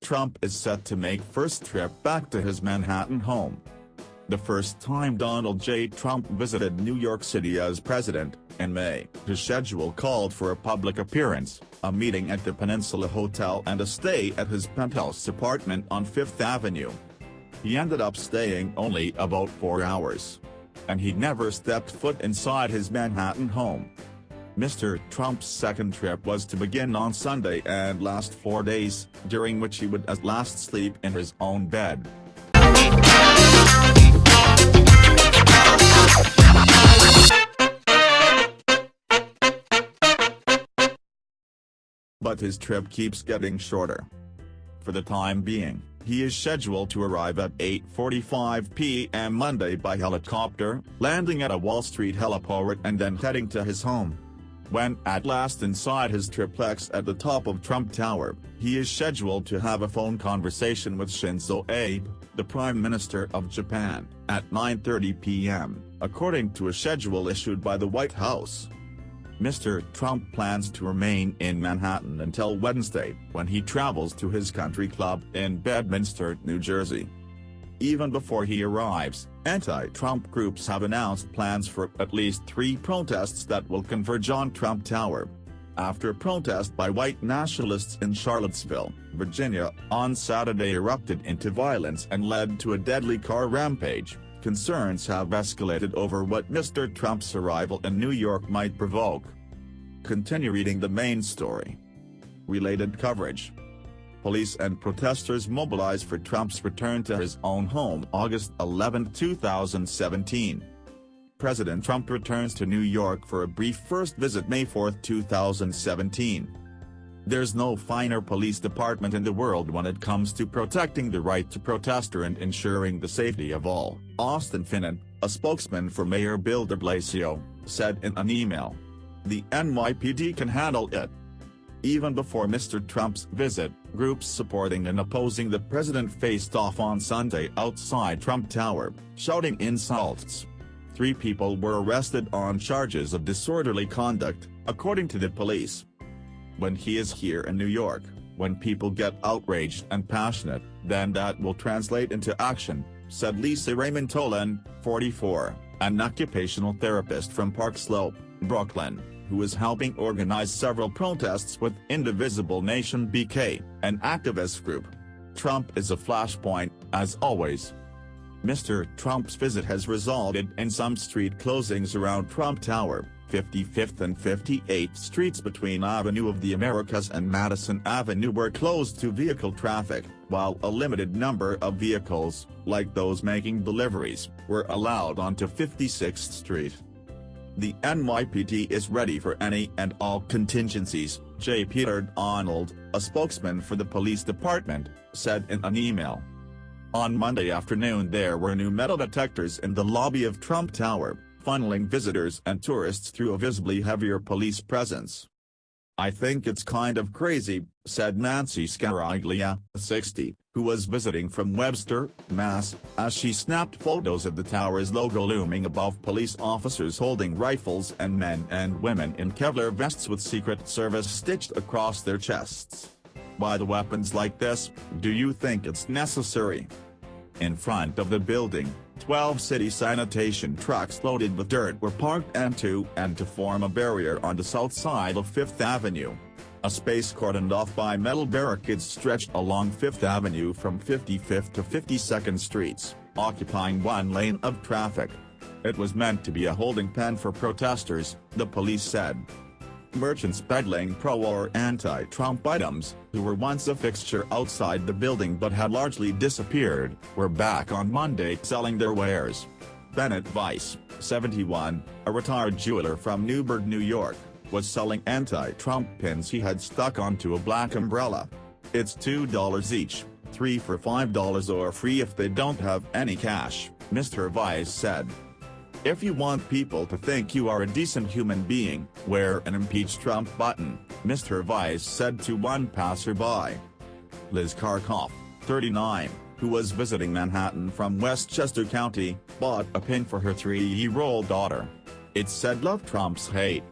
Trump is set to make first trip back to his Manhattan home. The first time Donald J. Trump visited New York City as president, in May, his schedule called for a public appearance, a meeting at the Peninsula Hotel and a stay at his penthouse apartment on Fifth Avenue. He ended up staying only about 4 hours. And he never stepped foot inside his Manhattan home. Mr. Trump's second trip was to begin on Sunday and last 4 days, during which he would at last sleep in his own bed. But his trip keeps getting shorter. For the time being, he is scheduled to arrive at 8:45 p.m. Monday by helicopter, landing at a Wall Street heliport and then heading to his home. When at last inside his triplex at the top of Trump Tower, he is scheduled to have a phone conversation with Shinzo Abe, the Prime Minister of Japan, at 9:30 p.m., according to a schedule issued by the White House. Mr. Trump plans to remain in Manhattan until Wednesday, when he travels to his country club in Bedminster, New Jersey. Even before he arrives, anti-Trump groups have announced plans for at least 3 protests that will converge on Trump Tower. After a protest by white nationalists in Charlottesville, Virginia, on Saturday erupted into violence and led to a deadly car rampage, concerns have escalated over what Mr. Trump's arrival in New York might provoke. Continue reading the main story. Related coverage. Police and protesters mobilize for Trump's return to his own home August 11, 2017. President Trump returns to New York for a brief first visit May 4, 2017. There's no finer police department in the world when it comes to protecting the right to protester and ensuring the safety of all, Austin Finnan, a spokesman for Mayor Bill de Blasio, said in an email. The NYPD can handle it. Even before Mr. Trump's visit, groups supporting and opposing the president faced off on Sunday outside Trump Tower, shouting insults. 3 people were arrested on charges of disorderly conduct, according to the police. When he is here in New York, when people get outraged and passionate, then that will translate into action, said Lisa Raymond Tolan, 44, an occupational therapist from Park Slope, Brooklyn, who is helping organize several protests with Indivisible Nation BK, an activist group. Trump is a flashpoint, as always. Mr. Trump's visit has resulted in some street closings around Trump Tower. 55th and 58th Streets between Avenue of the Americas and Madison Avenue were closed to vehicle traffic, while a limited number of vehicles, like those making deliveries, were allowed onto 56th Street. The NYPD is ready for any and all contingencies, J. Peter Donald, a spokesman for the police department, said in an email. On Monday afternoon there were new metal detectors in the lobby of Trump Tower, funneling visitors and tourists through a visibly heavier police presence. I think it's kind of crazy, said Nancy Scaraglia, 60, who was visiting from Webster, Mass., as she snapped photos of the tower's logo looming above police officers holding rifles and men and women in Kevlar vests with Secret Service stitched across their chests. Why the weapons like this, do you think it's necessary? In front of the building, 12 city sanitation trucks loaded with dirt were parked end to end to form a barrier on the south side of Fifth Avenue. A space cordoned off by metal barricades stretched along Fifth Avenue from 55th to 52nd Streets, occupying 1 lane of traffic. It was meant to be a holding pen for protesters, the police said. Merchants peddling pro- or anti-Trump items, who were once a fixture outside the building but had largely disappeared, were back on Monday selling their wares. Bennett Weiss, 71, a retired jeweler from Newburgh, New York, was selling anti-Trump pins he had stuck onto a black umbrella. It's $2 each, 3 for $5 or free if they don't have any cash, Mr. Weiss said. If you want people to think you are a decent human being, wear an Impeach Trump button, Mr. Weiss said to one passerby. Liz Karkoff, 39, who was visiting Manhattan from Westchester County, bought a pin for her 3-year-old daughter. It said "Love Trump's hate."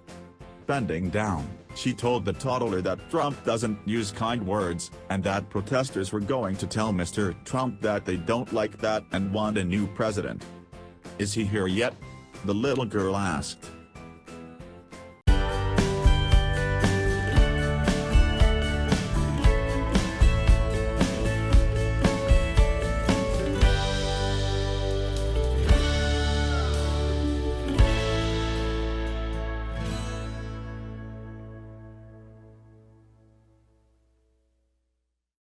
Bending down, She told the toddler that Trump doesn't use kind words, and that protesters were going to tell Mr. Trump that they don't like that and want a new president. "Is he here yet?" the little girl asked.